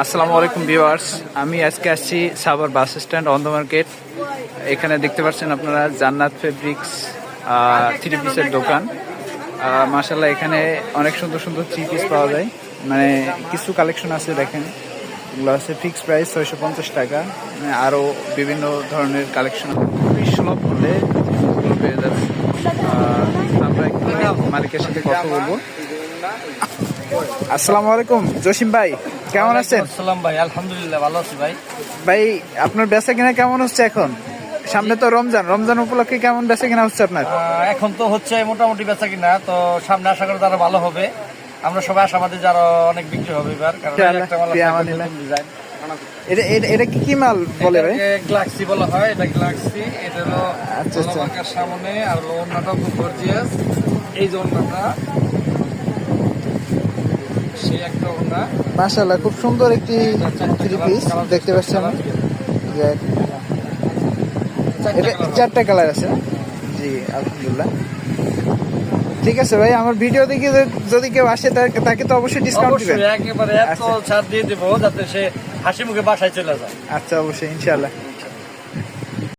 আসসালামু আলাইকুম ভিউয়ার্স, আমি আজকে আসছি Savar bus stand on the market. এখানে দেখতে পাচ্ছেন আপনারা জান্নাত ফেব্রিক্স থ্রি পিসের দোকান। মাশাআল্লাহ, এখানে অনেক সুন্দর সুন্দর থ্রি পিস পাওয়া যায়। মানে কিছু কালেকশন আছে, দেখেন এগুলো আছে ফিক্স প্রাইস 650 টাকা। আরও বিভিন্ন ধরনের কালেকশন সুলভ মূল্যে পেয়ে যাবে। আমরা একটু মালিকের সাথে কথা বলবো। আসসালামু আলাইকুম জসিম ভাই, কেমন আছেন? আসসালাম ভাই, আলহামদুলিল্লাহ ভালো আছি ভাই। ভাই, আপনার বেচা কিনা কেমন হচ্ছে এখন? সামনে তো রমজান উপলক্ষে কেমন বেচা কিনা হচ্ছে আপনার? এখন তো হচ্ছে মোটামুটি বেচা কিনা, তো সামনে আশা করি তারা ভালো হবে। আমরা সবাই আশাবাদী যারা অনেক বিক্রি হবে এবার, কারণ একটা মাল আছে নতুন ডিজাইন। এটা কি মাল বলে ভাই? গ্লাক্সি বলা হয়, এটা গ্লাক্সি। এটা হলো আচ্ছা আচ্ছা, মার্কার সামনে, আর ওড়নাটাও খুব গর্জিয়াস। এই যে ওড়নাটা, সেই একটা ওড়না। মাশাআল্লাহ, খুব সুন্দর একটি থ্রি পিস দেখতে পাচ্ছেন। এটা 4টা কালার আছে। জি আলহামদুলিল্লাহ। ঠিক আছে ভাই, আমার ভিডিও দেখে যদি কেউ আসে তাকে তো অবশ্যই ডিসকাউন্ট দিবেন। একেবারে এত ছাড় দিয়ে দেবো যাতে সে হাসি মুখে বাসায় চলে যায়। আচ্ছা, অবশ্যই ইনশাআল্লাহ।